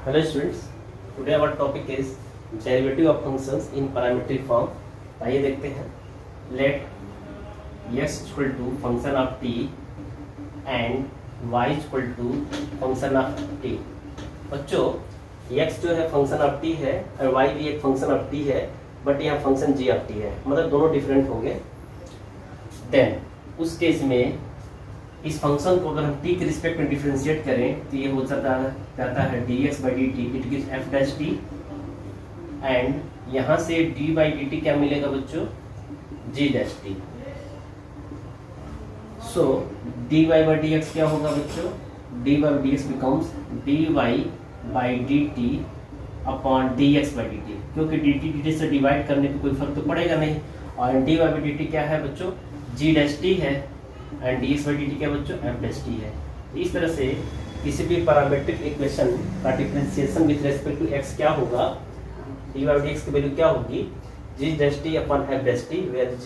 Hello students, today our topic is derivative of functions in parametric form. आइए देखते हैं. Let x equal to function of t and y equal to function of t. बच्चों x जो है function of t है और y भी एक फंक्शन ऑफ t है, बट यहाँ फंक्शन g ऑफ t है, मतलब दोनों डिफरेंट होंगे. देन उस केस में इस फंक्शन को अगर हम t के रिस्पेक्ट में डिफरेंशिएट करें तो ये हो जाता है dx by D T, it gives F dash T. And यहाँ से d बाई डी टी क्या मिलेगा बच्चों, g dash T. So dy by D X क्या होगा बच्चों, dy by D x becomes dy by D T upon dx by D T, क्योंकि dt से डिवाइड करने पे कोई फर्क तो पड़ेगा नहीं. और dy बाई डी टी क्या है बच्चों, g डैश टी है, and dx by D T क्या बच्चों, f डैश टी है. इस तरह से किसी भी पैरामेट्रिक इक्वेशन का differentiation with respect to x क्या होगा, dy बाई डी एक्स की वैल्यू क्या होगी, g dash t upon f dash t, where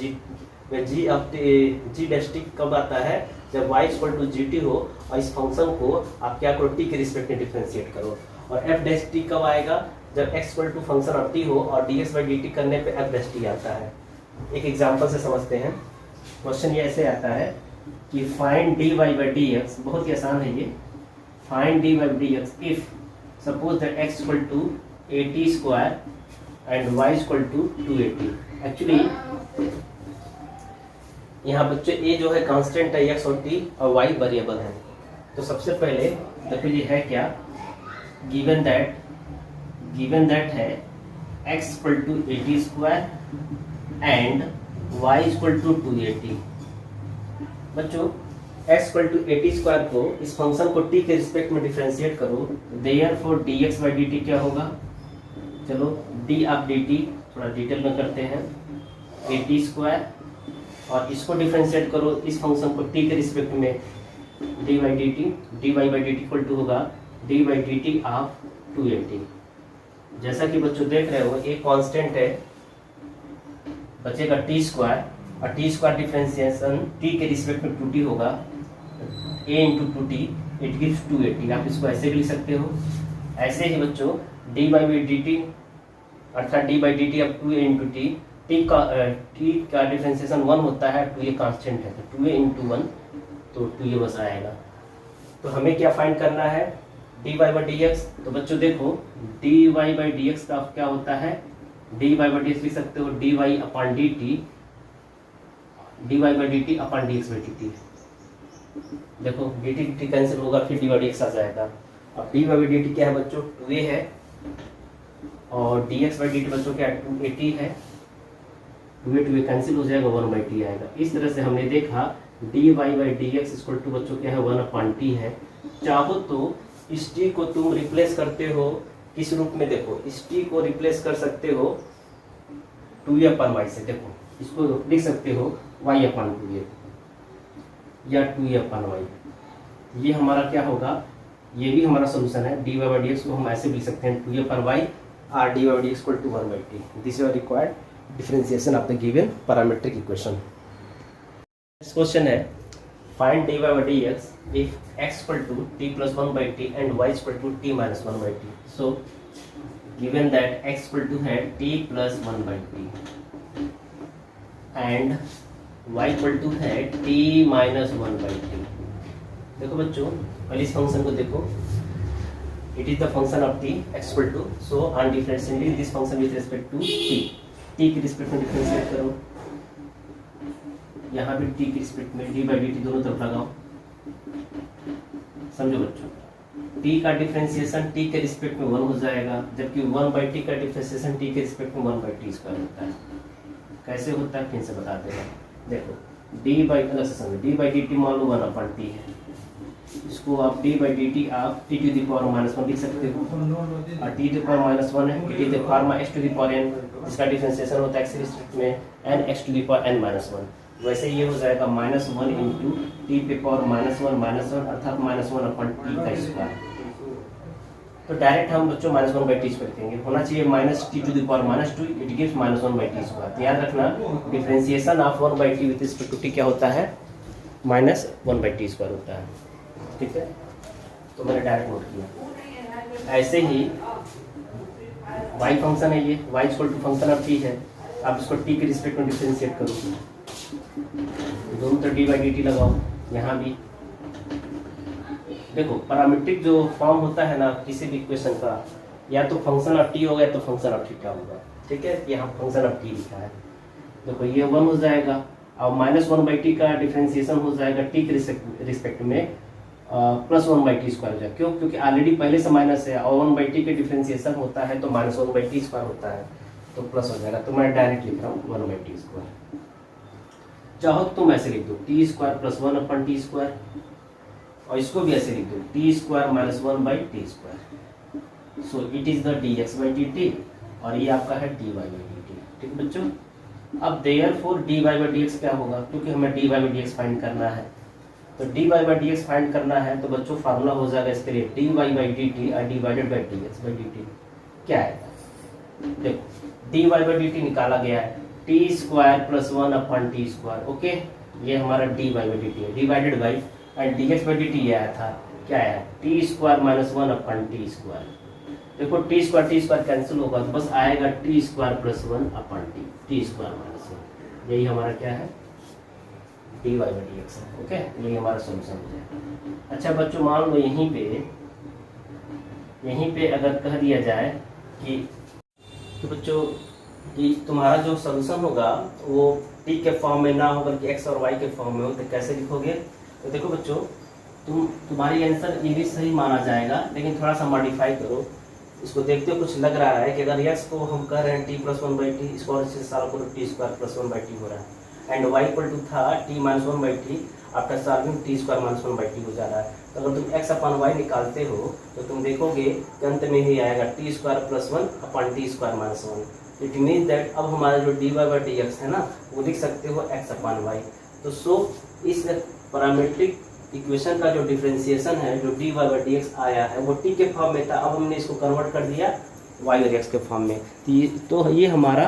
g dash t कब आता है, जब y equal to g t हो और इस फंक्शन को आप क्या करो, t के रिस्पेक्ट में डिफरेंशिएट करो. और f डैश टी कब आएगा, जब x equal to function of t हो और dx बाई डी टी करने पे f डैश टी आता है. एक एग्जांपल से समझते हैं. क्वेश्चन ये ऐसे आता है कि find dy by D x, बहुत ही आसान है ये. Find dy by D x if suppose that x equal to 80 square and y equal to 280. Actually यहाँ बच्चे a जो है कांस्टेंट है x और t, और y वेरिएबल है. तो सबसे पहले देखो ये है क्या, गिवन दैट है x equal to 80 square and y equal to 280. बच्चों x इक्वल टू 80 स्क्वायर को इस फंक्शन को t के रिस्पेक्ट में डिफरेंशिएट करो, therefore dx by D T क्या होगा, चलो d ऑफ डी टी थोड़ा डिटेल में करते हैं. 80 स्क्वायर और इसको डिफरेंशिएट करो इस फंक्शन को t के रिस्पेक्ट में, dy by D t equal to होगा d by D T of 280. जैसा कि बच्चों देख रहे हो एक कांस्टेंट है, बचेगा टी स्क्वायर, और टी स्क्वायर डिफरेंशिएशन टी के रिस्पेक्ट में 2t होगा, a into 2t, it gives 280. आप इसको ऐसे भी लिख सकते हो. ऐसे ही बच्चों डी बाई डी टी अर्थात डी बाई डी टी अब 2a इंटू टी, टी का डिफरेंशिएशन 1 होता है, 2a कांस्टेंट है, तो 2a इंटू 1 तो 2a बस आएगा. तो हमें क्या फाइंड करना है, dy बाई डी एक्स. तो बच्चों देखो dy बाई डी एक्स का क्या होता है, dy बाई डी एक्स लिख सकते हो dy upon D T, dy by D T upon dx by D T. देखो dt कैंसिल होगा, फिर dy बाई डी एक्स आ जाएगा. अब dy बाई डी टी क्या है बच्चों, 2a है, और dx बाई डी टी बच्चों क्या 280 है, 2a कैंसिल हो जाएगा, 1 बाई टी आएगा. इस तरह से हमने देखा dy by D x equal to बच्चों क्या है 1 अपॉन टी है. चाहो तो इस t को तुम रिप्लेस करते हो किस रूप में, देखो इस t को रिप्लेस कर सकते हो 2a अपॉन y से. देखो इसको लिख सकते हो y अपॉन 2a या 2a अपॉन y. ये हमारा क्या होगा, ये भी हमारा सोल्यूशन है. dy बाई डी एक्स को हम ऐसे भी लिख सकते हैं 2a अपॉन y और dy by D x equal to 1 by T. This is required differentiation of the given parametric equation. Next question है find dy by D x if x equal to t plus 1 by T and y equal to t minus 1 by T. So given that x equal to है t plus 1 by T and y equal to है t minus 1 by t. देखो बच्चों पहले इस function को देखो, it is the function of t x equal to, so on differentiating this function with respect to t के respect में differentiate करो. यहाँ भी t के रिस्पेक्ट में d बाई डी टी दोनों तरफ लगाओ. समझो बच्चों t का डिफरेंशिएशन t के रिस्पेक्ट में 1 हो जाएगा, जबकि 1 बाई टी का डिफरेंशिएशन t के रिस्पेक्ट में 1 बाई टी स्क्वायर होता है. कैसे होता है फिर से बता देगा. देखो d बाई अलग से समझो, d बाई डी टी मान लो 1 अपॉन टी है, इसको आप d बाई डी टी आप t to the power minus 1 लिख सकते हो, और t to the power minus 1 है, t to the power x to the power n, इसका डिफरेंशिएशन होता है x के रिस्पेक्ट में n x to the power n minus 1. वैसे ये हो जाएगा माइनस 1 इंटू टी पे पावर माइनस 1 अर्थात माइनस 1 अपॉन टी का स्क्वायर. तो डायरेक्ट हम बच्चों माइनस 1 बाई टी स्क्वायर लिखेंगे, होना चाहिए minus t to the power minus 2, it gives minus 1 by t square. याद रखना differentiation of 1 by t with respect to t क्या होता है, माइनस 1 बाई टी स्क्वायर होता है. ठीक है, तो मैंने डायरेक्ट नोट किया. ऐसे ही y फंक्शन है, ये y equal to function of t है, आप इसको t के रिस्पेक्ट में डिफरेंशिएट करो, दोनों तरफ डी बाई डी टी लगाओ। यहाँ भी देखो पैरामीट्रिक जो फॉर्म होता है ना किसी भी इक्वेशन का, या तो फंक्शन ऑफ t होगा या तो फंक्शन ऑफ थीटा होगा, ठीक है। यहाँ फंक्शन ऑफ t लिखा है, देखो ये 1 हो जाएगा और -1/t का डिफरेंशिएशन हो जाएगा t के रिस्पेक्ट में +1/t स्क्वायर हो जाएगा। क्यों? क्योंकि ऑलरेडी पहले से माइनस है और 1/t के डिफरेंशिएशन होता है तो -1/t स्क्वायर होता है, तो प्लस हो जाएगा। तो मैं डायरेक्ट लिख रहा हूँ 1/t स्क्वायर। चाहो तो तुम ऐसे लिख दो t square plus 1/t square, और इसको भी ऐसे लिख दो t square minus 1/t square. So it is the dx/dt और ये आपका है dy/dt, ठीक है बच्चों। अब देयरफॉर dy/dx क्या होगा, क्योंकि हमें dy/dx फाइंड करना है, तो dy/dx फाइंड करना है तो बच्चों फार्मूला हो जाएगा इसके लिए dy/dt और डिवाइडेड बाय dx/dt। क्या है देखो, dy/dt निकाला गया है t square plus 1/t square, okay. ये हमारा dy/dt है, डिवाइडेड बाई एंड dx/dt ये आया था, क्या है t square minus 1/t square. देखो t स्क्वायर कैंसिल होगा तो बस आएगा t square plus 1/t, t square minus 1, यही हमारा क्या है dy/dx है, ओके। यही हमारा सॉल्यूशन हो जाएगा। अच्छा बच्चों मान लो यहीं पे अगर कह दिया जाए कि तो बच्चों कि तुम्हारा जो सॉल्यूशन होगा वो t के फॉर्म में ना हो बल्कि x और y के फॉर्म में हो, तो कैसे लिखोगे? तो देखो बच्चों तुम्हारी आंसर ये भी सही माना जाएगा, लेकिन थोड़ा सा मॉडिफाई करो। इसको देखते हो कुछ लग रहा है कि अगर x को हम कह रहे हैं t प्लस 1/t, इसको और से साल को t स्क्वायर प्लस 1/t हो रहा है, एंड y इक्वल टू था t minus 1/t, after solving t square minus 1/t हो जा रहा है। तो अगर तुम x अपन y निकालते हो तो तुम देखोगे कि अंत में ही आएगा t square plus 1/t square minus 1। It means that अब हमारा जो dy/dx है ना वो लिख सकते हो x/y। तो सो इस पैरामीट्रिक इक्वेशन का जो डिफरेंशिएशन है जो dy/dx आया है वो t के फॉर्म में था, अब हमने इसको कन्वर्ट कर दिया y और x के फॉर्म में। तो ये हमारा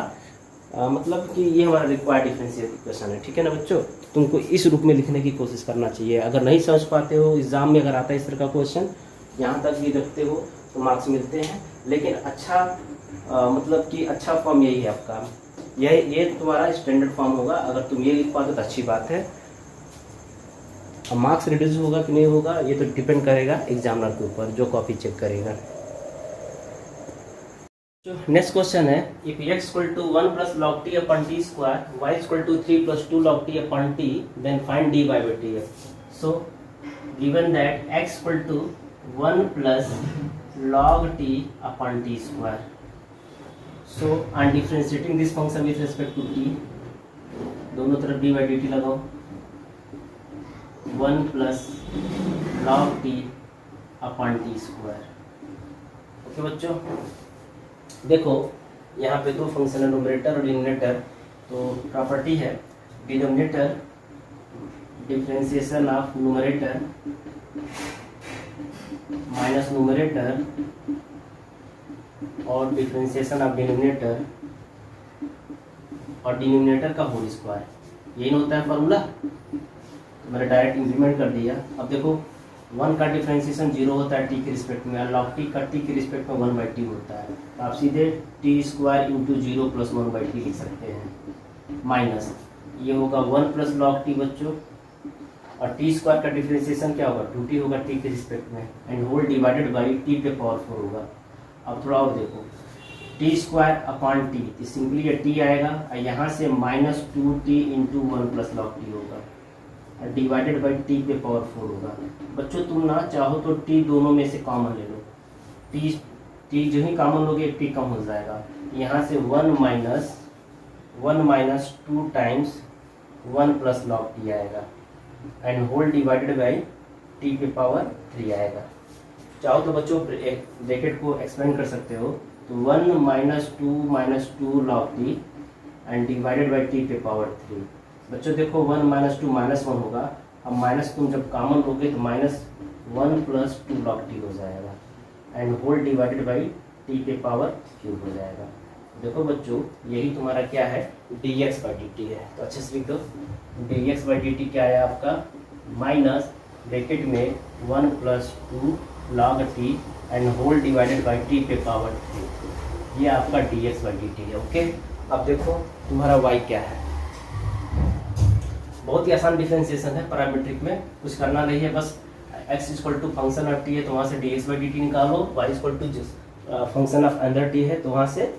मतलब कि ये हमारा रिक्वायर्ड डिफरेंशियल इक्वेशन है, ठीक है ना बच्चों। तुमको इस रूप में लिखने की कोशिश करना चाहिए। अगर नहीं समझ पाते हो, एग्जाम में अगर आता है इस तरह का क्वेश्चन, यहाँ तक भी रखते हो तो मार्क्स मिलते हैं। लेकिन अच्छा मतलब कि अच्छा फॉर्म यही है आपका, ये तुम्हारा स्टैंडर्ड फॉर्म होगा। अगर तुम ये लिख पाते तो अच्छी बात है। अब मार्क्स रिड्यूस होगा कि नहीं होगा ये तो डिपेंड करेगा एग्जामिनर के ऊपर, जो कॉपी चेक करेगा। नेक्स्ट क्वेश्चन है, if x equal to 1 plus log t upon t square, y equal to 3 plus 2 log t upon t, then find dy/dx। So given that x equal to 1 plus log t upon t square, so I am differentiating this function with respect to t, दोनों तरफ dy/dt लगाओ, 1 plus log t upon t square, okay बच्चों। देखो यहाँ पे दो function है, numerator और डिनोमिनेटर। तो प्रॉपर्टी है denominator differentiation of numerator minus numerator और डिफरेंशिएशन ऑफ डिनोमिनेटर और डिनोमिनेटर का होल स्क्वायर, यही होता है फॉर्मूला। तो मैंने डायरेक्ट इंप्लीमेंट कर दिया। अब देखो 1 का डिफरेंशिएशन 0 होता है t के रिस्पेक्ट में, और log t का t के रिस्पेक्ट में 1/t होता है। तो आप सीधे t square into 0 plus 1/t लिख सकते हैं, माइनस ये होगा 1 प्लस log t बच्चों, और t स्क्वायर का डिफरेंशिएशन क्या होगा 2t होगा t के रिस्पेक्ट में, and whole divided by t पे पावर 4 होगा। अब थोड़ा और देखो, t square upon t, simply ये t आएगा और यहाँ से minus 2t into 1 plus log t होगा, डिवाइडेड बाई t पे पावर 4 होगा। बच्चों तुम ना चाहो तो t दोनों में से कॉमन ले लो, t जो ही कॉमन लोगे t कम हो जाएगा। यहाँ से 1 minus 2 times 1 plus log t आएगा, and whole divided by t पे पावर 3 आएगा। चाहो तो बच्चों ब्रैकेट को एक्सपेंड कर सकते हो, तो 1 minus 2 log t and divided by t पे पावर 3। बच्चों देखो 1 माइनस 2 माइनस 1 होगा, अब माइनस तुम जब कॉमन लोगे तो माइनस 1 प्लस 2 log t हो जाएगा, and whole divided by t पे पावर क्यूब हो जाएगा। देखो बच्चों यही तुम्हारा क्या है dx/dt है। तो अच्छे से लिख दो, dx/dt क्या है आपका, माइनस ब्रैकेट में 1 plus 2 log t and whole divided by t पे पावर 3, ये आपका dx बाई dt है। ओके, अब देखो तुम्हारा y क्या है। बहुत ही आसान डिफरेंशिएशन है, पैरामीट्रिक में कुछ करना नहीं है, बस x equal to function of t है तो वहाँ से dx बाई dt निकालो, y equal to function of अंदर t है तो वहाँ से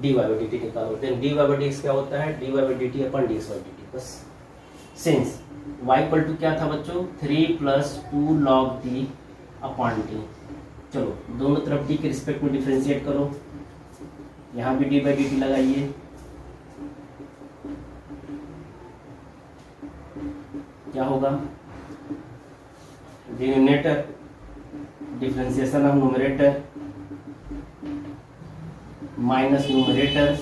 dy बाई dt निकालो। देन dy बाई dx क्या होता है, dy by dt upon dx by dt। बस सिंस y इक्वल टू क्या था बच्चों, 3 plus 2 log t upon t। चलो दोनों तरफ t के रिस्पेक्ट में डिफ्रेंशिएट करो, यहाँ भी डी बाई डी टी लगाइए, क्या होगा, denominator differentiation of numerator minus numerator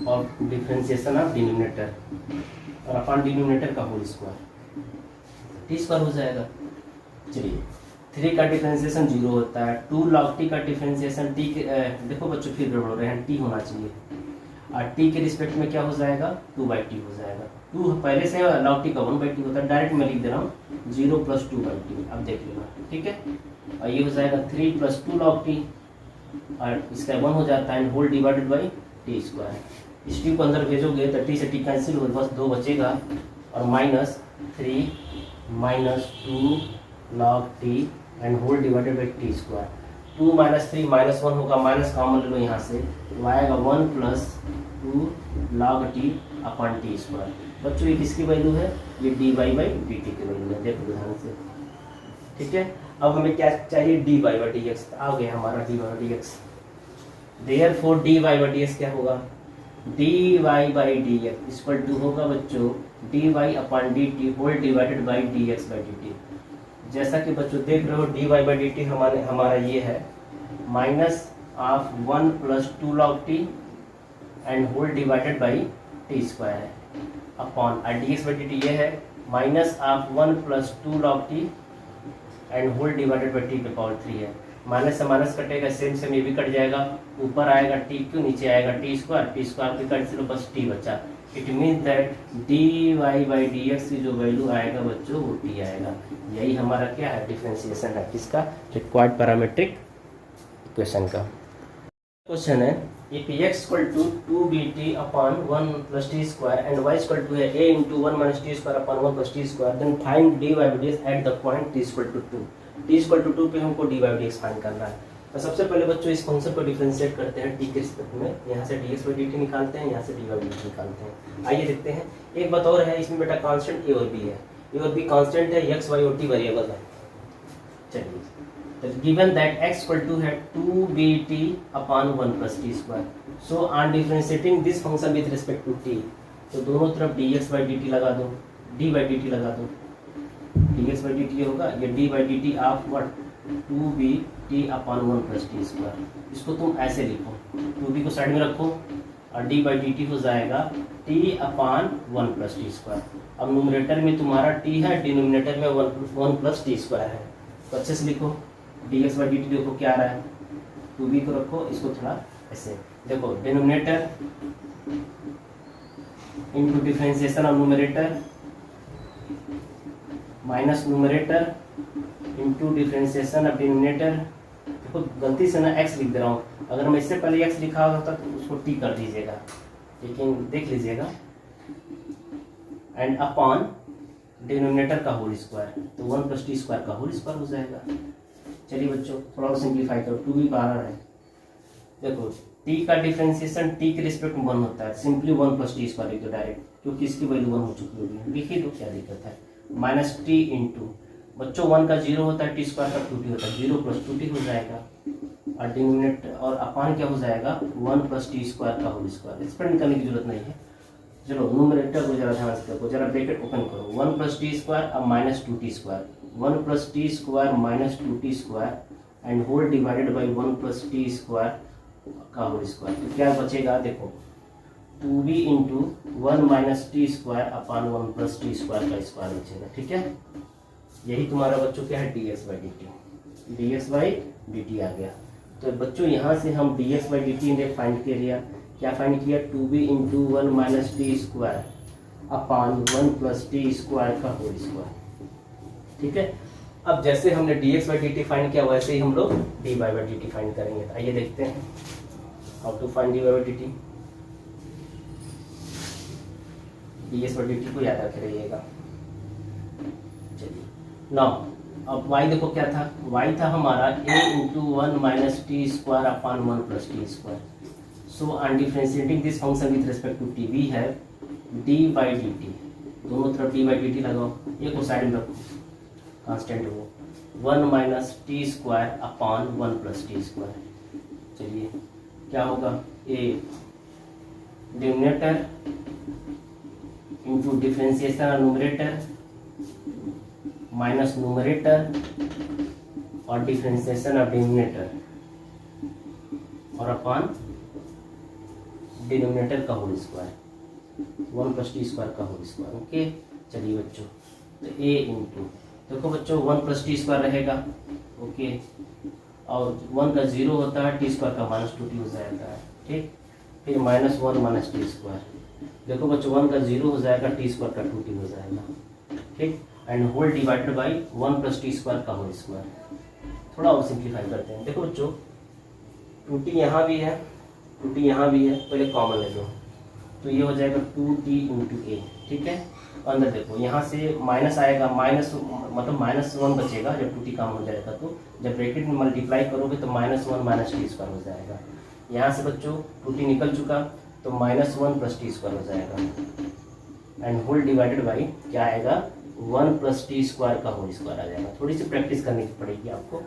और डिफरेंशिएशन ऑफ डिनोमिनेटर और अपॉन डिनोमिनेटर का होल स्क्वायर, टी स्क्वायर हो जाएगा। चलिए 3 का डिफरेंशिएशन 0 होता है, 2 log t का डिफरेंशिएशन t के देखो बच्चों फिर गड़बड़ हो रहे हैं, t होना चाहिए और t के रिस्पेक्ट में क्या हो जाएगा, 2/t हो जाएगा। 2 पहले से log t का 1/t होता है, डायरेक्ट मैं लिख दे रहा हूँ 0 प्लस 2/t, अब देख लेना, ठीक है। और ये हो जाएगा 3 प्लस 2 log t और इसका 1 हो जाता है whole divided by t square. इस टी को अंदर भेजोगे तो टी से टी कैंसिल हो, बस 2 बचेगा और minus 3 minus 2 log t and whole divided by t square. 2 minus 3 minus 1 होगा, माइनस कॉमन ले लो यहाँ से, तो आएगा 1 plus 2 log t upon t square. बच्चों ये किसकी वैल्यू है, ये D Y by D t की वैल्यू है, देखो ध्यान से, ठीक है। अब हमें क्या चाहिए, D Y by D X, आ गया हमारा D Y by D X. Therefore D Y by D X क्या होगा, D Y by D x equal to होगा बच्चों D Y upon D T whole divided by D x by D T. जैसा कि बच्चों देख रहे हो D Y by D T हमारा ये है minus of 1 plus 2 log t and whole divided by t square है upon d x by D T ये है minus of 1 plus 2 log t and whole divided by t पे power 3 है। Minus से minus कटेगा, सेम सेम ये भी cut जाएगा, ऊपर आएगा टी क्यों, नीचे आएगा टी स्क्वायर भी कट चलो बस टी बचा। It means that d Y by D x की जो वैल्यू आएगा बच्चों वो टी आएगा। यही हमारा क्या है, डिफरेंशिएशन है किसका, रिक्वायर्ड पैरामीट्रिक इक्वेशन का। क्वेश्चन है if x equal to 2bt upon 1 plus T square and y equal to है a into 1 minus T square upon 1 plus T square, then find d Y by D x at the point t equal to 2। t equal to 2 पे हमको d Y by D x find करना है। तो सबसे पहले बच्चों इस function को डिफरेंशिएट करते हैं t के रिस्पेक्ट में, यहाँ से dx बाई dt निकालते हैं, यहाँ से dy बाई dt निकालते हैं। आइए देखते हैं। एक बात और है, इसमें बेटा कांस्टेंट a और b है, a और b कांस्टेंट है, x y और t वेरिएबल है। चलिए तो given that x equal to है 2bt upon 1 plus T square, so on differentiating this function with respect to t, तो दोनों तरफ dx बाई dt लगा दो, d बाई dt लगा दो, dx बाई dt होगा ये d by dt of what 2bt upon 1 plus T square. इसको तुम ऐसे लिखो, 2b को साइड में रखो और d बाई dt हो जाएगा t upon 1 plus T square. अब न्यूमरेटर में तुम्हारा t है, डिनोमिनेटर में 1 प्लस टी स्क्वायर है, तो अच्छे से लिखो dx बाई dt देखो क्या आ रहा है, 2b को रखो, इसको थोड़ा ऐसे देखो, denominator into differentiation of numerator minus numerator into differentiation of denominator. देखो गलती से ना x लिख दे रहा हूँ, अगर मैं इससे पहले x लिखा होता तो उसको t कर दीजिएगा, लेकिन देख लीजिएगा, एंड अपॉन डिनोमिनेटर का होल स्क्वायर, तो 1 प्लस टी स्क्वायर का होल स्क्वायर हो जाएगा। चलिए बच्चों थोड़ा सिंप्लीफाई करो, 2b बाहर है, देखो t का डिफरेंशिएशन t के रिस्पेक्ट में 1 होता है, सिंपली 1 प्लस टी स्क्वायर लिख दो डायरेक्ट, क्योंकि इसकी वैल्यू 1 हो चुकी होगी, लिख ही दो क्या दिक्कत है, माइनस टी इंटू बच्चों 1 का 0 होता है, टी स्क्वायर का 2t होता है, 0 प्लस 2t हो जाएगा और डिनोमिनेटर और अपान क्या हो जाएगा 1 प्लस टी स्क्वायर का होल स्क्वायर। एक्सपेंड करने की जरूरत नहीं है, चलो न्यूमरेटर को जरा ध्यान से देखो, जरा ब्रैकेट ओपन करो, 1 प्लस टी स्क्वायर अब minus 2t square, 1 plus T square minus 2t square and whole divided by 1 plus T square का होल स्क्वायर। तो क्या बचेगा देखो 2b into 1 minus T square upon 1 plus T square का square बचेगा, ठीक है। यही तुम्हारा बच्चों क्या है dx बाई डी टी आ गया। तो बच्चों यहाँ से हम dx बाई डी टी ने फाइंड किया, क्या फाइंड किया 2b into 1 minus T square upon 1 plus T square का होल स्क्वायर, ठीक है। अब जैसे हमने dx बाई dt फाइंड किया वैसे ही हम लोग dy बाई dt फाइंड करेंगे। तो आइए देखते हैं how to find dy by dt। ds by dt को याद रखे रहिएगा। चलिए नाउ अब y देखो क्या था, y था हमारा a into 1 minus T square upon 1 plus T square. So on differentiating this function with respect to t we have d by D t, दोनों तरफ डी बाई डी टी लगाओ, एक को साइड में रखो कांस्टेंट वो 1 minus T square upon 1 plus T square. चलिए क्या होगा, a denominator into differentiation of numerator minus numerator और डिफरेंशिएशन ऑफ डिनोमिनेटर और अपॉन डिनोमिनेटर का whole square 1 plus T square का होल स्क्वायर। ओके चलिए बच्चों, तो ए इंटू देखो बच्चों 1 प्लस टी स्क्वायर रहेगा। ओके और 1 का 0 होता है, टी स्क्वायर का माइनस 2t हो जाएगा। ठीक, फिर माइनस 1 माइनस टी स्क्वायर, देखो बच्चों 1 का 0 हो जाएगा, टी स्क्वायर का 2t हो जाएगा। ठीक, and whole divided by 1 plus T square का होल स्क्वायर। थोड़ा और सिंप्लीफाई करते हैं। देखो बच्चों 2t यहाँ भी है, 2t यहाँ भी है, पहले कॉमन ले लो तो ये हो जाएगा 2t इंटू ए। ठीक है, अंदर देखो यहाँ से माइनस आएगा, माइनस मतलब -1 बचेगा जब 2t कम हो जाएगा। तो जब ब्रैकेट में मल्टीप्लाई करोगे तो -1 माइनस टी स्क्वायर हो जाएगा। यहाँ से बच्चों 2t निकल चुका तो -1 प्लस टी स्क्वायर हो जाएगा एंड होल डिवाइडेड बाई क्या आएगा 1 प्लस टी स्क्वायर का होल स्क्वायर आ जाएगा। थोड़ी सी प्रैक्टिस करनी पड़ेगी आपको।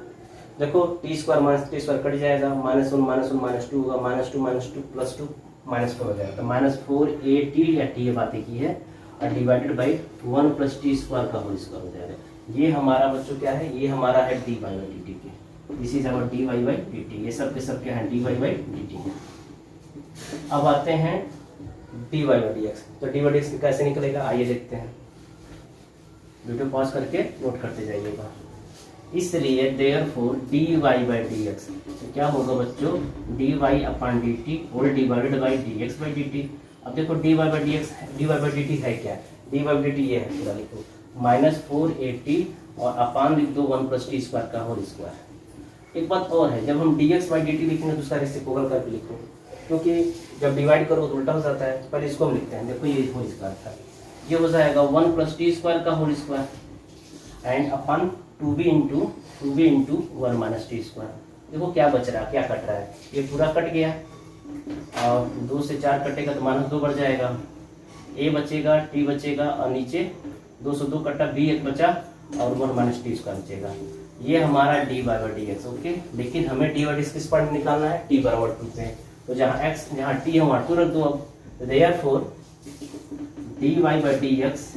देखो T square minus T square cut जाएगा, -1 माइनस 2 होगा, -2 प्लस 2 -4 हो जाएगा। तो -4at या टी ये बातें की है और divided by 1 plus T square का होल स्क्वायर हो जाएगा। ये हमारा बच्चों क्या है, ये हमारा है D Y by D T के, this is our D Y by D T. ये सब के सब क्या है, D Y by D T है। अब आते हैं D Y by D x. तो डी वाई डी एक्स कैसे निकलेगा आइए देखते हैं। वीडियो पॉज करके नोट करते जाइएगा। इसलिए therefore D Y by D x तो क्या होगा बच्चों, D Y upon D T whole divided by D x by D t. अब देखो d Y by D x, d Y by D T है क्या, d Y by D T ये है, पूरा लिखो -4at और अपॉन लिख दो 1 प्लस टी स्क्वायर का होल स्क्वायर। एक बात और है, जब हम D x by D T लिखेंगे तो उसका रेसिप्रोकल करके लिखो, क्योंकि जब डिवाइड करो तो उल्टा हो जाता है। पहले इसको हम लिखते हैं, देखो ये होल स्क्वायर था, ये हो जाएगा 1 प्लस टी स्क्वायर का whole square and upon 2b into 1 minus T square. देखो क्या बच रहा है, क्या कट रहा है, ये पूरा कट गया और 2 से 4 कटेगा तो -2 बढ़ जाएगा, a बचेगा, t बचेगा और नीचे 2 से 2 कटा b एक बचा और 1 माइनस टी स्क्वायर बचेगा। ये हमारा D Y by D x. Okay, लेकिन हमें डी वाई डी एक्स किस पॉइंट निकालना है, t बराबर 2 पे। तो जहाँ x जहाँ t है वहाँ 2 रख दो। अब therefore D Y by D x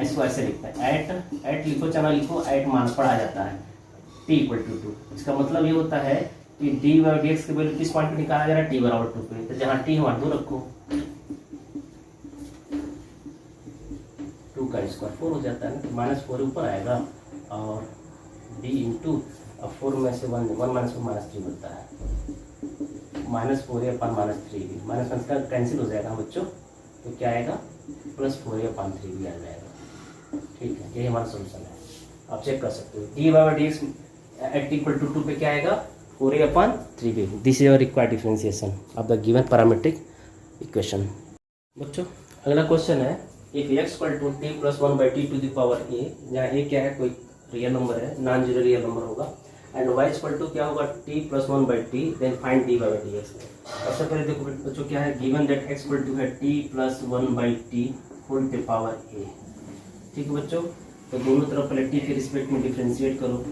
इसको ऐसे लिखते हैं, एट लिखो चाहे लिखो, एट मान पर आ जाता है t इक्वल टू 2। इसका मतलब ये होता है कि डी वाई डी एक्स के वैल्यू किस पॉइंट पे निकाला जा रहा है, t बराबर 2 पे। तो जहाँ t वहाँ 2 रखो, 2 का स्क्वायर 4 हो जाता है ना, -4 ऊपर आएगा और d इंटू 4 में से 1 -3 बनता है, -4a अपॉन -3b, माइनस का कैंसिल हो जाएगा बच्चों, तो क्या आएगा +4a अपॉन 3b आ जाएगा। ठीक है, यही हमारा सोल्यूशन है, आप चेक कर सकते हो। D Y by D x at equal to 2 पे क्या आएगा, 4a upon 3b। This is your required differentiation of the given parametric equation. बच्चों अगला क्वेश्चन है, if x equal to t plus 1 by t to the power a, जहाँ a क्या है, कोई रियल नंबर है, नॉन जीरो रियल नंबर होगा, and y equal to क्या होगा, t plus 1 by T, then find d Y by D x. सबसे पहले देखो बच्चों क्या है, given that x equal to है t plus 1 by t whole to power a। ठीक है बच्चों, तो दोनों तरफ पहले t के रिस्पेक्ट में डिफरेंशिएट करो।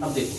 अब देखो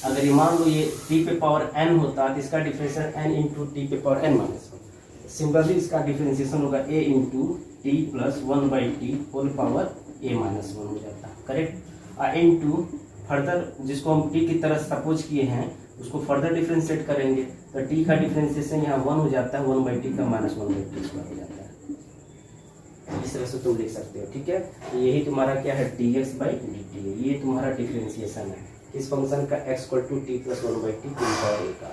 अगर ये मान लो ये t पे पावर n होता तो इसका डिफरेंशिएशन n इंटू टी पे पावर n माइनस 1। सिमिलरली इसका डिफरेंशिएशन होगा a into T plus 1 by t whole power a minus 1 हो जाता है, करेक्ट। इंटू फर्दर जिसको हम t की तरह सपोज किए हैं उसको फर्दर डिफरेंशिएट करेंगे तो t का डिफरेंशिएशन यहाँ 1 हो जाता है, 1 बाई टी का -1 बाई टी स्क्वायर हो जाता है। इस तरह से तुम लिख सकते हो। ठीक है, यही तुम्हारा क्या है, d x by D T है, ये तुम्हारा डिफरेंशिएशन है इस फंक्शन का x equal to t plus 1 by t का।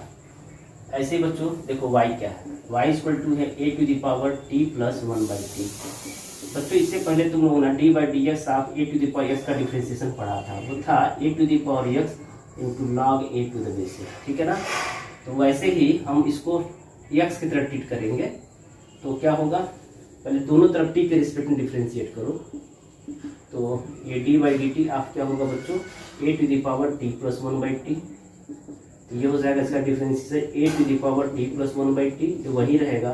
ऐसे ही बच्चों देखो y क्या है, y इक्वल टू है a to the power t plus 1/t। बच्चों इससे पहले तुम लोगों ने डी बाई डी एक्स आप A to the power X का डिफ्रेंसिएशन पढ़ा था, वो था A to the power X into log A to the base, ठीक है ना। तो वैसे ही हम इसको एक्स की तरह ट्रीट करेंगे। तो क्या होगा, पहले दोनों तरफ टी के रिस्पेक्ट में डिफ्रेंशिएट करो। तो ये डी बाई डी टी आप क्या होगा बच्चों, A to the power T plus 1/t। तो ये हो जाएगा इसका differentiation A to the power T plus 1/t, जो वही रहेगा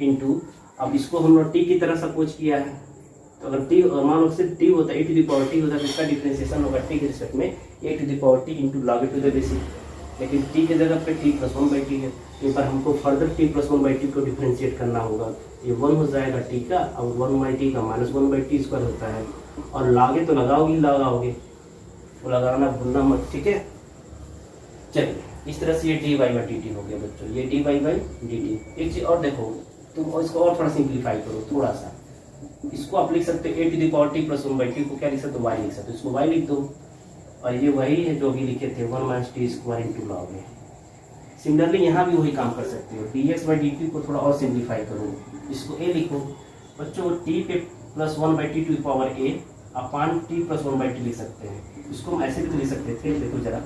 इंटू, अब इसको हम लोग टी की तरह सपोज किया है, तो अगर टी और मान लो सिर्फ टी होता है, ए टू द पावर टी होता है, तो इसका डिफ्रेंशिएशन होगा टी के रिस्पेक्ट में A to the power T into log A to the basis. लेकिन टी के जगह पे टी प्लस 1/t है, तो पर हमको फर्दर टी प्लस 1/t को डिफ्रेंशिएट करना होगा। ये 1 हो जाएगा टी का, अब 1/t का माइनस 1/t स्क्वायर होता है, और लागे तो लगाओगे, वो लगाना भूलना मत, ठीक है। चलिए इस तरह से ये D Y by D T हो गया बच्चों, ये D Y by D t. एक चीज़ और देखो, तुम इसको और थोड़ा सिंप्लीफाई करो थोड़ा सा, इसको आप लिख सकते हो A to the power T plus 1/t को क्या लिख सकते हो, वाई लिख सकते हो, इसको वाई लिख दो, और ये वही है जो भी लिखे थे 1 minus T square into log A. Similarly यहाँ भी वही काम कर सकते हो, D x by D T को थोड़ा और सिंप्लीफाई करो, इसको ए लिखो बच्चों, टी पे plus 1/t to the power a upon t plus 1/t लिख सकते हैं। इसको हम ऐसे भी तो लिख सकते थे, देखो जरा,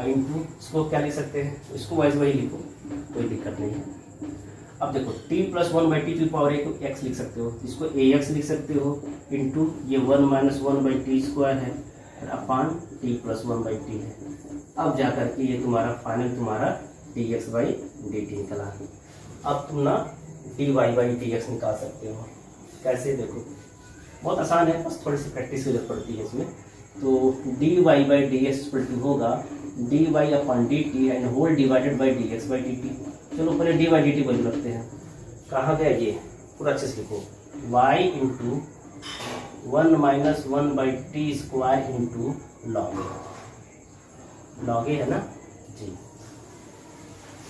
इंटू इसको क्या लिख सकते हैं, इसको वाइज वही लिखो, कोई दिक्कत नहीं है। अब देखो t plus 1/t to power A को x लिख सकते हो, इसको ax लिख सकते हो, इंटू ये 1 माइनस 1/t स्क्वायर है और अपान t प्लस 1/t है। अब जाकर के ये तुम्हारा फाइनल तुम्हारा dx बाई dt निकला। अब तुम ना dy बाई dx निकाल सकते हो, कैसे देखो, बहुत आसान है, बस थोड़ी सी प्रैक्टिस की जरूरत पड़ती है इसमें। तो dy by dx equal to होगा dy upon dt and whole divided by dx by dt। चलो पहले dy बाई dt वैल्यू रखते हैं, कहाँ गया ये, पूरा अच्छे से लिखो, y into 1 minus 1/t square into log A है ना जी,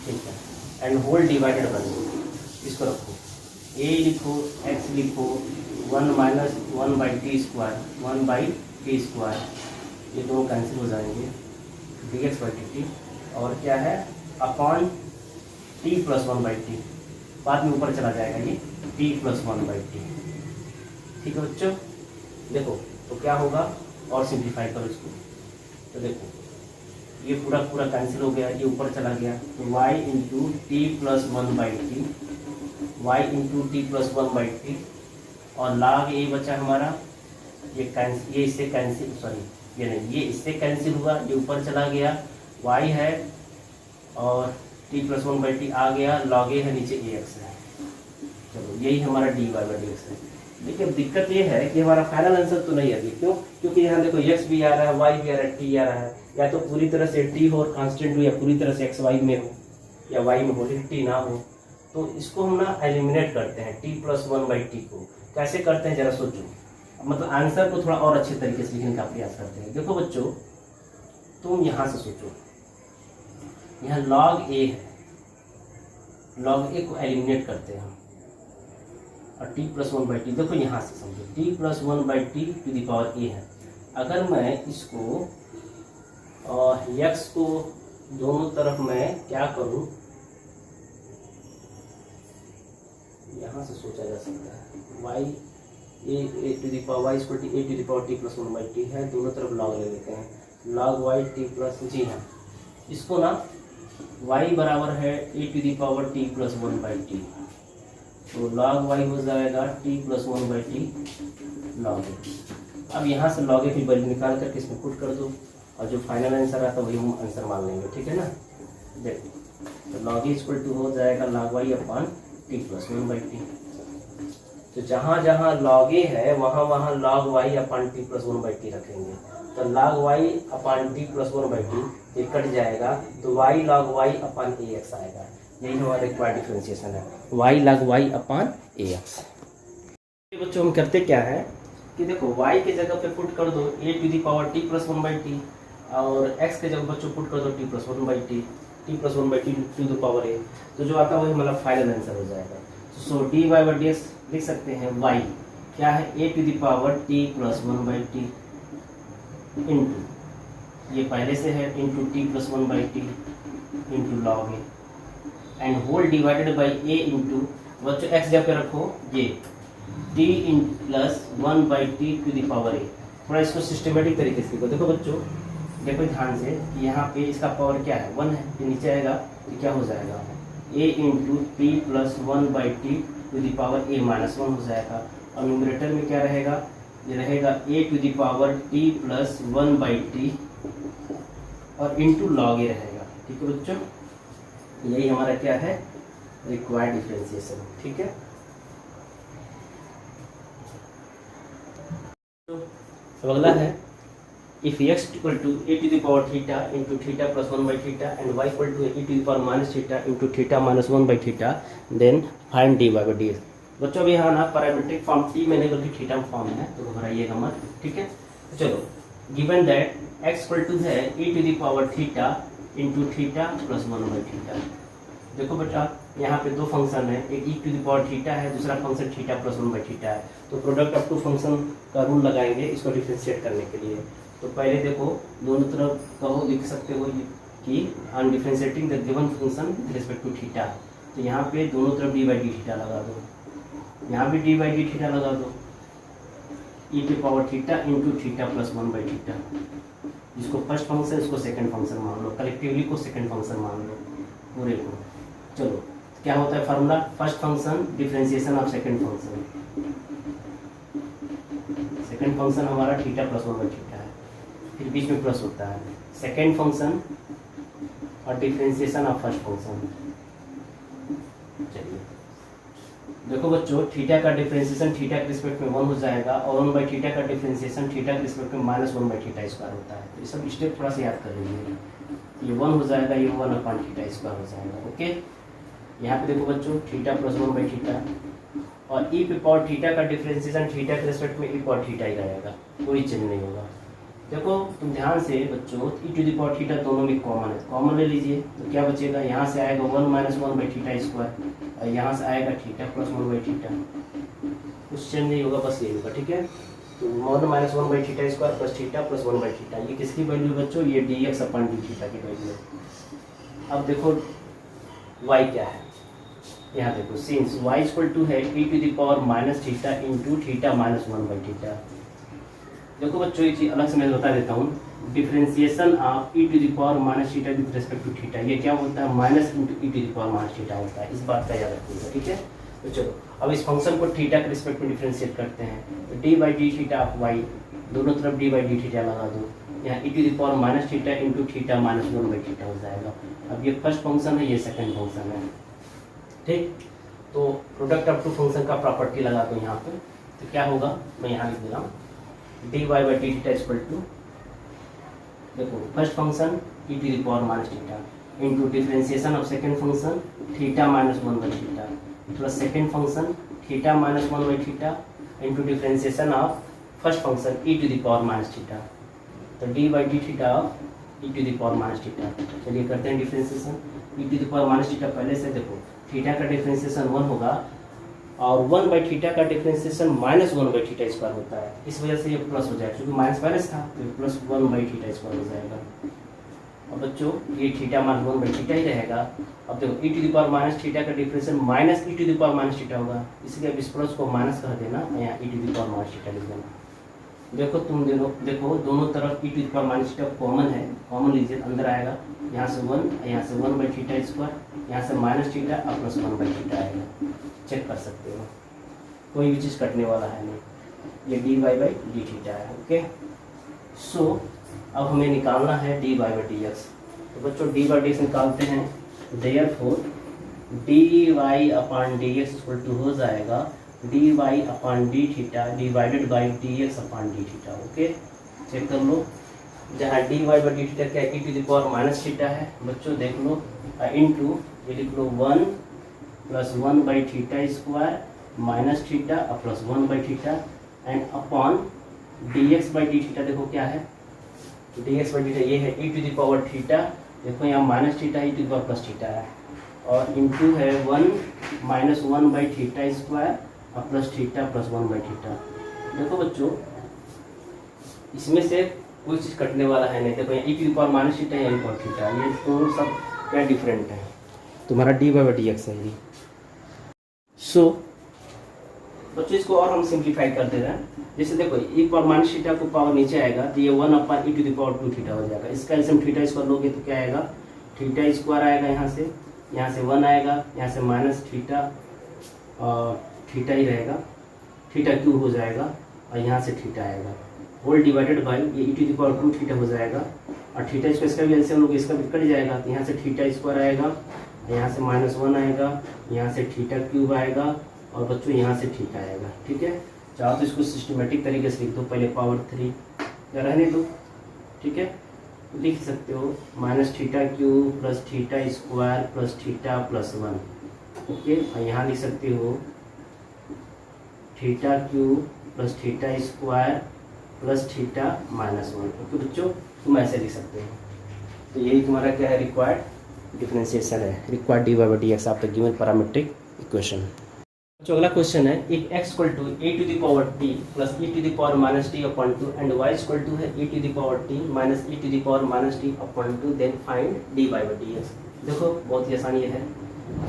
ठीक है, एंड होल डिवाइडेड बाई, इसको रखो, a लिखो, x लिखो, 1 minus 1/t square 1/t square, ये दोनों कैंसिल हो जाएंगे, dx बाई dt, और क्या है अपॉन t प्लस 1/t, बाद में ऊपर चला जाएगा ये t प्लस 1/t, ठीक है बच्चों। देखो तो क्या होगा, और सिंप्लीफाई करो इसको, तो देखो ये पूरा पूरा कैंसिल हो गया, ये ऊपर चला गया, तो y into T plus 1/t, y into T plus 1/t, और लाग ए बचा हमारा, ये इससे कैंसिल, सॉरी ये नहीं, ये इससे कैंसिल हुआ, ये ऊपर चला गया, y है और t प्लस 1/t आ गया, log a है, नीचे ax है। चलो यही हमारा dy बाई dx है। देखिए दिक्कत ये है कि हमारा फाइनल आंसर तो नहीं है, क्यों, क्योंकि यहाँ देखो x भी आ रहा है, y भी आ रहा है, t आ रहा है, या तो पूरी तरह से t हो और कांस्टेंट हो, या पूरी तरह से x y में हो, या y में हो लेकिन t ना हो। तो इसको हम ना एलिमिनेट करते हैं t प्लस 1/t को, कैसे करते हैं जरा सोचो, मतलब आंसर को थोड़ा और अच्छे तरीके से लिखने का प्रयास करते हैं। देखो बच्चों तुम यहाँ से सोचो, यहाँ log a है, log a को एलिमिनेट करते हैं हम, और t प्लस 1/t, देखो यहाँ से समझो, t plus 1/t to the power a है। अगर मैं इसको x को दोनों तरफ मैं क्या करूँ, यहाँ से सोचा जा सकता है, y a to the power y equal to a to the power t plus 1/t है, दोनों तरफ log ले लेते हैं, log y t प्लस, जी हाँ, इसको ना y बराबर है a to the power t plus 1/t, तो log y हो जाएगा t plus 1/t log a। अब यहाँ से log a की वैल्यू निकाल करके इसमें पुट कर दो, और जो फाइनल आंसर आता है वही हम आंसर मान लेंगे, ठीक है ना। देखो तो log a इक्वल टू हो जाएगा log y upon t plus 1/t, तो जहाँ जहाँ log a है वहाँ वहाँ log y upon t plus 1/t रखेंगे, तो log y upon t plus 1/t ये कट जाएगा, तो y log y upon ax आएगा, यही हमारा रिक्वायर्ड डिफरेंशिएशन है, y log y upon ax। बच्चों हम करते क्या है कि देखो y के जगह पे पुट कर दो a to the power t plus 1/t, और x के जगह बच्चों पुट कर दो t plus 1/t, t plus 1/t to the power a, तो जो आता है वही मतलब फाइनल आंसर हो जाएगा। सो dy बाई dx लिख सकते हैं, y क्या है a to the power t plus 1/t into ये पहले से है into T plus 1/t into log A and whole divided by A into बच्चों एक्स जब पे रखो ये टी इन plus 1/t to the power A. थोड़ा इसको सिस्टमेटिक तरीके से देखो बच्चों, देखो ध्यान से कि यहाँ पे इसका पावर क्या है 1 है, ये नीचे आएगा तो क्या हो जाएगा a into T plus 1/t to the power a minus 1 हो जाएगा। और न्यूमरेटर में क्या रहेगा, ये रहेगा a to the power t plus 1/t और इंटू लॉग ए रहेगा। ठीक है बच्चों, यही हमारा क्या है रिक्वायर्ड डिफरेंशिएशन। ठीक है, तो अगला है if x equal to a to the power theta into theta plus 1/थीटा and y equal to a to the power minus theta into theta minus 1/थीटा then find dy by D. बच्चों अभी यहाँ ना पैरामीट्रिक फॉर्म t में नहीं बल्कि theta form है, तो घबराइएगा मत। ठीक है, तो चलो given that x equal to है e to the power theta into theta plus 1/थीटा। देखो बेटा यहाँ पे दो फंक्शन है, एक e to the power theta है, दूसरा फंक्शन थीटा प्लस 1/थीटा है। तो प्रोडक्ट ऑफ टू फंक्शन का रूल लगाएंगे इसको डिफ्रेंशिएट करने के लिए। तो पहले देखो दोनों तरफ कहो लिख सकते हो कि I am differentiating the given function with respect to theta. तो यहाँ पे दोनों तरफ डी बाई डी थीटा लगा दो, यहाँ भी डी बाई डी थीटा लगा दो, e to power theta into theta plus 1/थीटा। जिसको फर्स्ट फंक्शन इसको सेकंड फंक्शन मान लो, कलेक्टिवली को सेकंड फंक्शन मान लो पूरे को। चलो क्या होता है formula, first function differentiation of second function, second function हमारा थीटा प्लस 1/थीटा है, फिर बीच में प्लस होता है सेकंड फंक्शन और डिफरेंशिएशन ऑफ फर्स्ट फंक्शन। चलिए देखो बच्चों थीटा का डिफरेंशिएशन थीटा के रिस्पेक्ट में 1 हो जाएगा और 1/थीटा का डिफरेंशिएशन थीटा के रिस्पेक्ट में माइनस 1/थीटा स्क्वायर होता है। तो ये सब स्टेप थोड़ा सा याद कर लीजिए, ये 1 हो जाएगा, ये 1/थीटा स्क्वायर हो जाएगा। ओके, यहाँ पे देखो बच्चों थीटा प्लस 1/थीटा और e पे पावर थीटा का डिफरेंशिएशन थीटा के रिस्पेक्ट में e पावर थीटा ही रहेगा, कोई चेंज नहीं होगा। देखो तुम ध्यान से बच्चों e to the power theta दोनों में कॉमन है, कॉमन ले लीजिए तो क्या बचेगा, यहाँ से आएगा 1 माइनस 1/थीटा स्क्वायर और यहाँ से आएगा थीटा प्लस 1/थीटा, कुछ चेंज नहीं होगा, बस यही होगा। ठीक है, तो 1 माइनस 1/थीटा स्क्वायर प्लस थीटा प्लस 1/थीटा, ये किसकी वैल्यू बच्चों, ये dx अपन डी थीटा की वैल्यू है। अब देखो y क्या है, यहाँ देखो सिंस y इक्वल टू है e to the power minus theta into theta minus 1/थीटा। देखो बच्चों ये चीज़ अलग से मैं बता देता हूँ, differentiation of e to the power minus theta with respect to theta, ये क्या होता है minus into e to the power minus theta होता है, इस बात का याद रखिएगा। ठीक है, तो चलो अब इस फंक्शन को थीटा के रिस्पेक्ट में डिफरेंशिएट करते हैं। तो D by D theta of y, दोनों तरफ डी बाई डी थीटा लगा दो, यहाँ e to the power minus theta into theta minus 1/थीटा हो जाएगा। अब ये फर्स्ट फंक्शन है, ये सेकंड फंक्शन है। ठीक, तो प्रोडक्ट ऑफ टू फंक्शन का प्रॉपर्टी लगा दो यहाँ पे, तो क्या होगा मैं यहाँ लिख दे रहा हूँ dy by D theta equal to, देखो first function e to the power minus theta into differentiation of second function theta minus 1/थीटा plus second function theta minus 1/थीटा into differentiation of first function e to the power minus theta. तो D by D theta of e to the power minus theta. चलिए करते हैं differentiation, e to the power minus theta पहले से देखो theta का differentiation 1 होगा और 1/थीटा का डिफरेंशिएशन माइनस 1/थीटा स्क्वायर होता है, इस वजह से ये प्लस हो जाएगा, क्योंकि माइनस माइनस था तो ये प्लस 1/थीटा स्क्वायर हो जाएगा। और बच्चों ये थीटा माइनस 1/थीटा ही रहेगा। अब देखो e to the power minus theta का differentiation minus e to the power minus theta होगा, इसलिए अब इस प्लस को माइनस कर देना, यहाँ e to the power minus theta लिख देना। देखो तुम देखो दोनों तरफ e to the power minus theta common है, कॉमन लीजिए, अंदर आएगा यहाँ से 1, यहाँ से 1/थीटा स्क्वायर, यहाँ से माइनस थीटा और प्लस 1/थीटा आएगा, चेक कर सकते हो, कोई भी चीज़ कटने वाला है नहीं, ये dy बाई डी थीटा है। ओके, सो अब हमें निकालना है dy बाई dx। तो बच्चों dy बाई dx निकालते हैं, therefore dy upon dx equal to हो जाएगा dy upon D theta divided by dx upon D theta. Okay, check कर लो, जहाँ dy बाई डी थीटा क्या e to the power minus theta है, बच्चों देख लो, इंटू ये लिख लो 1 प्लस 1/थीटा स्क्वायर माइनस थीटा और प्लस 1/थीटा and upon dx by D theta. देखो क्या है dx बाई डी थीटा, ये है e to the power theta, देखो यहाँ minus theta e to the power plus theta है, और इंटू है 1 माइनस 1/थीटा स्क्वायर और प्लस थीटा प्लस 1/थीटा। देखो बच्चों इसमें से कोई चीज़ कटने वाला है नहीं। देखो E to the power minus theta या कॉट थीटा, ये दोनों सब क्या डिफरेंट है, तुम्हारा डी बाई डी एक्स है ये। सो बच्चों इसको और हम सिंप्लीफाई कर दे रहे हैं। जैसे देखो ई पावर माइनस थीटा को पावर नीचे आएगा तो ये 1 ई टू द पावर 2 थीटा हो जाएगा। इसका एल्सियम थीटा स्क्वायर लोगे तो क्या आएगा, थीटा स्क्वायर आएगा, यहाँ से 1 आएगा, यहाँ से माइनस थीटा और थीटा ही रहेगा, थीटा क्यूब हो जाएगा और यहाँ से थीटा आएगा, होल डिवाइडेड बाई ये E to the power 2 theta हो जाएगा। और थीटा स्क्वायर इसका भी एल्सियम लोगे, इसका भी कट जाएगा तो यहाँ से थीटा स्क्वायर आएगा, यहाँ से -1 आएगा, यहाँ से थीटा क्यूब आएगा और बच्चों यहाँ से थीटा आएगा। ठीक है, चाहो तो इसको सिस्टमेटिक तरीके से लिख दो, पहले पावर 3 या रहने दो। ठीक है, तो लिख सकते हो -theta cube plus theta square plus theta plus 1। Okay, और यहाँ लिख सकते हो theta cube plus theta square plus theta -1। Okay बच्चों, तुम ऐसे लिख सकते हो। तो यही तुम्हारा क्या है, रिक्वायर्ड डिफरेंशिएशन है, required d by D x after given parametric equation. तो अगला क्वेश्चन है, if x equal to a to the power t plus e to the power minus T upon 2 and y equal to है e to the power t minus e to the power minus T upon 2, then find d by D x. देखो बहुत ही आसान ये है,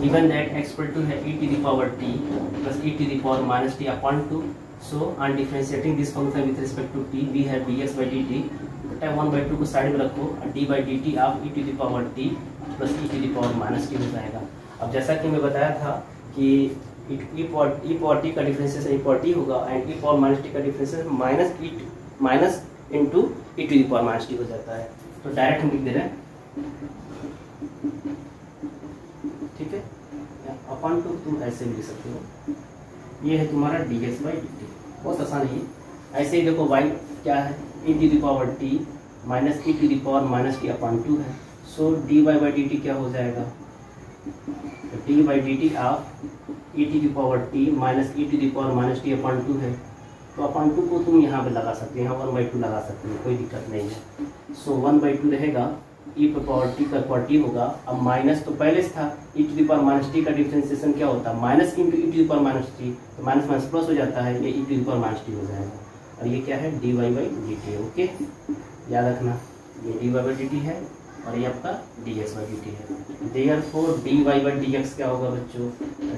given that x equal to है e to the power t plus e to the power minus T upon 2, so on differentiating this function with respect to t we have dx by dt, बेटा 1/2 को side में रखो और d by dt of e to the power t plus e to the power minus T हो जाएगा। अब जैसा कि मैं बताया था कि ई पावर टी का डिफरेंशिएशन ई पावर टी होगा and E power minus T का differentiation minus into E to the power minus T हो जाता है। तो डायरेक्ट हम लिख दे रहे हैं, ठीक है, अपॉन 2 तुम ऐसे भी लिख सकते हो। ये है तुम्हारा D x by D T, बहुत आसान है। ऐसे ही देखो y क्या है, E to the power T minus E to the power minus T upon 2 है, so D Y by D T क्या हो जाएगा, D by D T of E to the power T minus E to the power minus T upon 2 है। तो upon 2 को तुम यहाँ पे लगा सकते हो, यहाँ 1/2 लगा सकते हो, कोई दिक्कत नहीं है। सो 1/2 रहेगा, ई पे पावर टी का पावर टी होगा। अब माइनस तो पहले से था, E to the power minus T का डिफरेंशिएशन क्या होता है, minus into E to the power minus T, तो माइनस माइनस प्लस हो जाता है, ये E to the power minus T हो जाएगा। और ये क्या है, D Y by D T. Okay, याद रखना, ये D Y by D T है और ये आपका D x by D T है। Therefore D Y by D X क्या होगा बच्चों,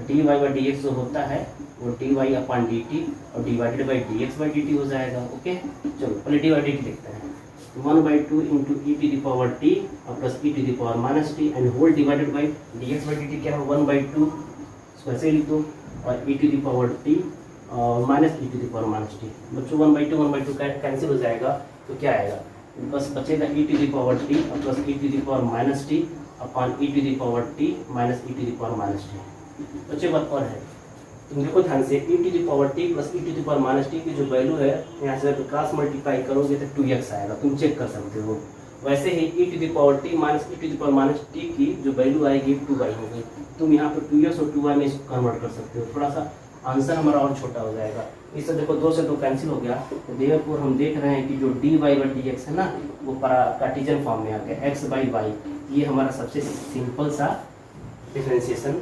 D Y by D X जो होता है वो D Y upon D T और divided by D x by D T हो जाएगा। ओके, चलो पहले डी बाई डी टी देखते हैं। 1/2 into E to the power T और plus E to the power minus T and whole divided by D x by D T क्या है 1/2, इसको ऐसे लिख दो, और E to the power T और minus E to the power minus T. बच्चों 1/2 कैंसिल हो जाएगा, तो क्या आएगा, बस बचेगा e to the power T और plus E to the power minus T upon e to the power T minus E to the power minus t. बच्चे बात और है, तुम देखो ध्यान से, e to the power T plus E to the power minus t की जो वैल्यू है, यहाँ से जब क्रॉस मल्टीप्लाई करोगे तो 2x आएगा, तुम चेक कर सकते हो। वैसे ही e to the power T minus E to the power minus t की जो वैल्यू आएगी 2y होगी, तुम यहाँ पर 2x और 2y में इसको कन्वर्ट कर सकते हो, थोड़ा सा आंसर हमारा और छोटा हो जाएगा। इससे देखो 2 से 2 कैंसिल हो गया, तो देयरफॉर हम देख रहे हैं कि जो d Y by D x है ना, वो कार्टेशियन फॉर्म में आ गया, एक्स बाई वाई। ये हमारा सबसे सिंपल सा डिफरेंशिएशन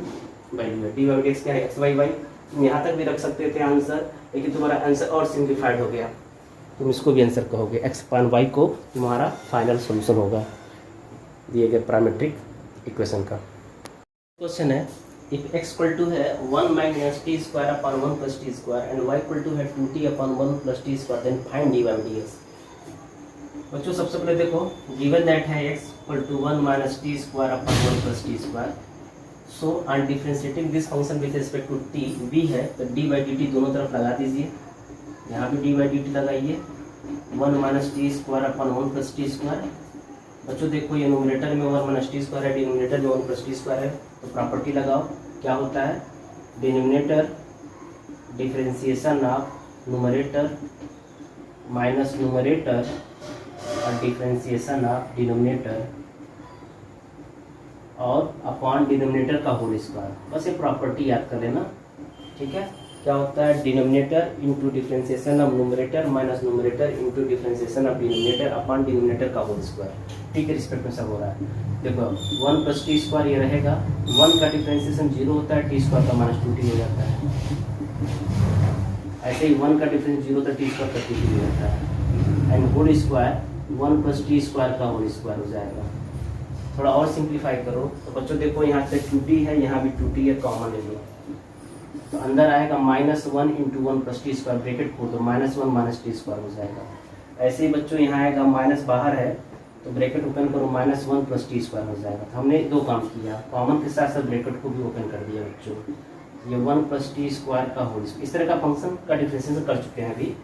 वैल्यू है। डी वाई डी एक्स क्या है, एक्स बाई वाई। तुम यहाँ तक भी रख सकते थे आंसर, लेकिन तुम्हारा आंसर और सिंप्लीफाइड हो गया, तुम इसको भी आंसर कहोगे, एक्स अपॉन वाई को तुम्हारा फाइनल सोल्यूशन होगा दिए गए पैरामीट्रिक इक्वेशन का। क्वेश्चन है, इफ x इक्वल टू है 1 minus T square upon 1 plus T square and y equal to है 2t upon 1 plus T square, then find d by D x. बच्चों सबसे पहले देखो, गिवन दैट है x equal to 1 minus T square upon 1 plus T square, so on differentiating this function with respect to t v है, तो D by D t दोनों तरफ लगा दीजिए, यहाँ भी डी बाई डी टी लगाइए, 1 minus T square upon 1 plus T square. बच्चों देखो ये नोमिनेटर में 1 माइनस टी स्क्वायर है, डिनोमिनेटर में 1 प्लस टी स्क्वायर है, तो प्रॉपर्टी लगाओ, क्या होता है, denominator differentiation of numerator minus numerator और डिफरेंशिएशन ऑफ डिनोमिनेटर और अपॉन डिनोमिनेटर का होल स्क्वायर। बस ये प्रॉपर्टी याद कर लेना, ठीक है। क्या होता है, denominator into differentiation of numerator minus numerator into differentiation of denominator upon denominator का होल स्क्वायर। टी के रिस्पेक्ट में सब हो रहा है। देखो 1 प्लस टी स्क्वायर ये रहेगा, 1 का डिफरेंशिएशन 0 होता है, टी स्क्वायर का माइनस 2t हो जाता है। ऐसे ही 1 का डिफरेंस 0 होता है, टी स्क्वायर का 2t हो जाता है, and whole square 1 plus T square का होल स्क्वायर हो जाएगा। थोड़ा और सिंप्लीफाई करो तो बच्चों देखो यहाँ पे 2t है, यहाँ भी 2t है, कॉमन ले लो तो अंदर आएगा -1 into 1 plus T square, bracket खोल दो, -1 माइनस टी स्क्वायर हो जाएगा। ऐसे ही बच्चों यहाँ आएगा माइनस बाहर है तो ब्रैकेट ओपन करो, -1 प्लस टी स्क्वायर हो जाएगा। तो हमने दो काम किया, कॉमन के साथ साथ ब्रैकेट को भी ओपन कर दिया बच्चों। ये 1 प्लस टी स्क्वायर का होल, इस तरह का फंक्शन का डिफरेंशिएशन कर चुके हैं अभी।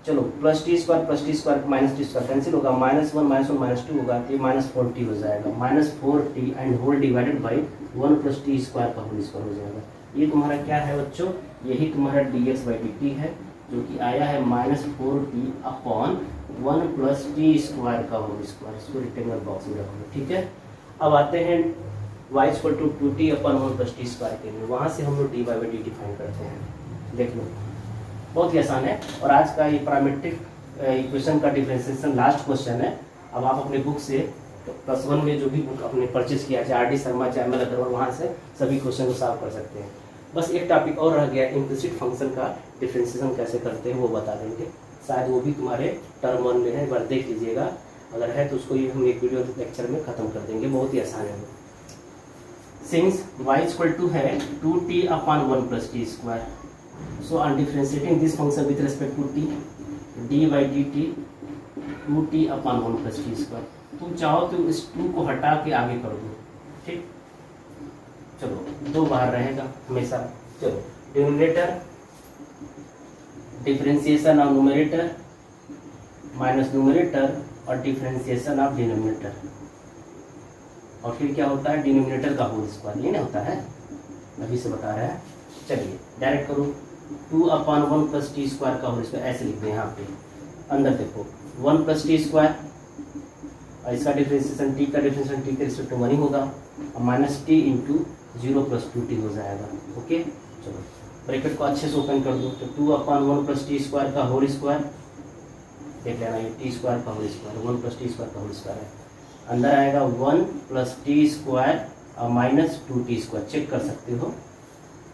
चलो plus T square minus T square cancel होगा, -1 -2 होगा तो ये -4t हो जाएगा, -4t and whole divided by 1 plus T square का होल स्क्वायर हो जाएगा। ये तुम्हारा क्या है बच्चों, यही तुम्हारा dx/dt है जो कि आया है -4t upon 1 plus T square का होल स्क्वायर। इसको रेक्टेंगल बॉक्स में रखो, ठीक है। अब आते हैं y = 2t upon 1 plus T square के लिए, वहाँ से हम लोग dy/dt फाइंड करते हैं। देख लो बहुत ही आसान है। और आज का ये पैरामीट्रिक इक्वेशन का डिफरेंशिएशन लास्ट क्वेश्चन है। अब आप अपने बुक से +1 में जो भी बुक आपने परचेज किया है, आर डी शर्मा चाहे एम एल अग्रवाल, वहाँ से सभी क्वेश्चन को सॉल्व कर सकते हैं। बस एक टॉपिक और रह गया, इम्प्लिसिट फंक्शन का डिफरेंशिएशन कैसे करते हैं वो बता देंगे। शायद वो भी तुम्हारे टर्म 1 में है, एक बार देख लीजिएगा, अगर है तो उसको ये हम एक वीडियो लेक्चर में खत्म कर देंगे, बहुत ही आसान है। सिंस y = है 2t upon 1 plus T square, so on differentiating this function with respect to t, dy/dt 2t upon 1 plus T square. तुम चाहो तो इस 2 को हटा के आगे कर दो, ठीक। चलो 2 बाहर रहेगा हमेशा। चलो denominator differentiation of numerator minus numerator और डिफरेंशिएशन ऑफ डिनोमिनेटर, और फिर क्या होता है डिनोमिनेटर का होल स्क्वायर, ये ना होता है, अभी से बता रहा है। चलिए डायरेक्ट करो, 2 अपॉन 1 प्लस टी स्क्वायर का होल स्क्वायर ऐसे लिखते हैं। यहाँ पे अंदर देखो 1 प्लस टी स्क्वायर और इसका डिफरेंशिएशन टी का डिफरेंशिएशन टी के रिस्पेक्ट में 1 ही होगा, और minus T into 0 plus 2t हो जाएगा। ओके चलो ब्रैकेट को अच्छे से ओपन कर दो, तो 2 अपॉन 1 प्लस टी स्क्वायर का होल स्क्वायर देख लेना, ये टी स्क्वायर का whole square 1 plus T square का होल स्क्वायर है। अंदर आएगा 1 प्लस टी स्क्वायर और माइनस 2t स्क्वायर, चेक कर सकते हो।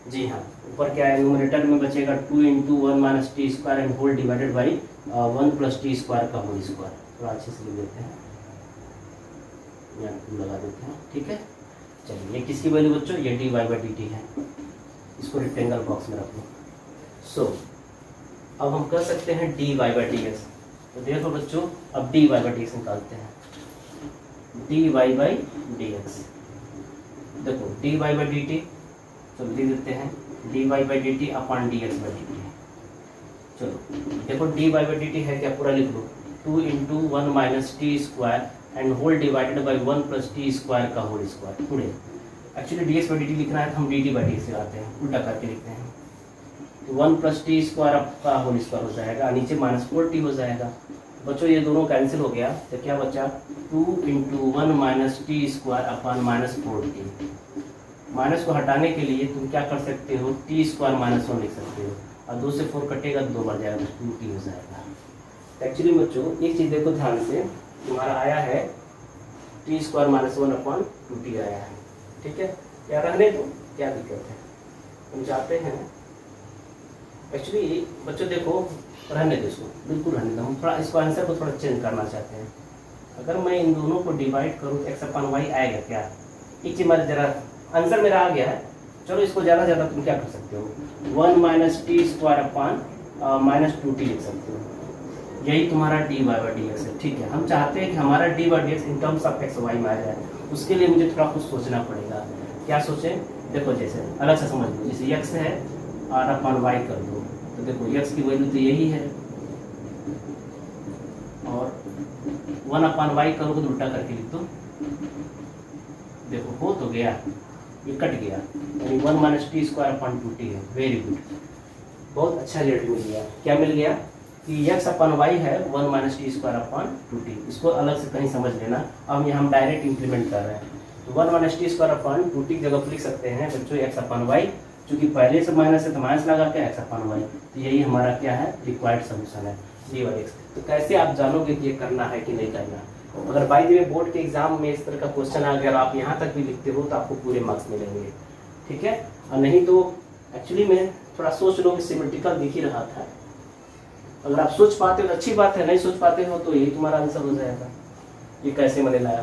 जी हाँ, ऊपर क्या है न्यूमरेटर में बचेगा 2 into 1 minus T square and whole divided by 1 plus T square का होल स्क्वायर। थोड़ा अच्छे से लिख देते हैं, यहाँ लगा देते हैं, ठीक है। चलिए ये किसकी वैल्यू बच्चों, ये dy/dt है, इसको रेक्टेंगल बॉक्स में रख लो। सो अब हम कर सकते हैं dy/dx। तो देखो बच्चों अब dy/dx निकालते हैं, dy/dx देखो dy/dt, तो लिख देते हैं dy/dt अपॉन dx/dt। चलो देखो dy/dt है क्या, पूरा लिख लो, 2 into 1 minus T square and whole divided by 1 plus T square का होल स्क्वायर। पूरे एक्चुअली dx/dt लिखना है तो हम dt/dx लगाते हैं, उल्टा करके लिखते हैं। तो 1 प्लस टी स्क्वायर का होल स्क्वायर हो जाएगा, नीचे -4t हो जाएगा। बच्चों ये दोनों कैंसिल हो गया तो क्या बचा, 2 into 1 minus T square upon -4t। Minus को हटाने के लिए तुम क्या कर सकते हो, टी स्क्वायर -1 लिख सकते हो, और 2 से 4 कटेगा तो 2 बार जाएगा, 2t हो जाएगा। एक्चुअली बच्चों एक चीज़ देखो ध्यान से, तुम्हारा आया है टी स्क्वायर -1 अपॉन 2t आया है, ठीक है। क्या रहने दो, क्या दिक्कत है, हम चाहते हैं एक्चुअली बच्चों देखो रहने दो, इसको बिल्कुल रहने दो। हम थोड़ा इसको आंसर को थोड़ा चेंज करना चाहते हैं। अगर मैं इन दोनों को डिवाइड करूँ तो x/y आएगा क्या, एक चीज़ मेरा जरा आंसर मेरा आ गया है। चलो इसको ज़्यादा ज़्यादा तुम क्या कर सकते हो, 1 minus T square upon -2t लिख सकते हो, यही तुम्हारा dy/dx है, ठीक है। हम चाहते हैं कि हमारा dy/dx in terms of x/y में आ जाए, उसके लिए मुझे थोड़ा कुछ सोचना पड़ेगा। क्या सोचें, देखो जैसे अलग से समझ लो, जैसे x है और अपॉन y कर दो, तो देखो x की वैल्यू तो यही है, और 1 अपॉन y करोगे तो उल्टा करके लिख दो, देखो हो तो गया, ये कट गया, यानी 1 minus T square upon 2t है। वेरी गुड, बहुत अच्छा रिजल्ट मिल गया। क्या मिल गया कि x अपॉन y है 1 minus T square upon 2t, इसको अलग से कहीं समझ लेना। अब यहाँ हम डायरेक्ट इंप्लीमेंट कर रहे हैं, तो 1 minus T square upon 2t की जगह पर लिख सकते हैं बच्चों x अपॉन y, चूँकि पहले से माइनस है तो माइनस लगा के x अपॉन y, तो यही हमारा क्या है रिक्वायर्ड सोल्यूशन है dy/dx। तो कैसे आप जानोगे कि ये करना है कि नहीं करना। अगर बाय द वे बोर्ड के एग्जाम में इस तरह का क्वेश्चन आ गया और आप यहाँ तक भी लिखते हो तो आपको पूरे मार्क्स मिलेंगे, ठीक है। और नहीं तो एक्चुअली मैं थोड़ा सोच लो कि सिमेट्रिकल दिख ही रहा था, अगर आप सोच पाते हो तो अच्छी बात है, नहीं सोच पाते हो तो यही तुम्हारा आंसर हो जाएगा। ये कैसे मैंने लाया।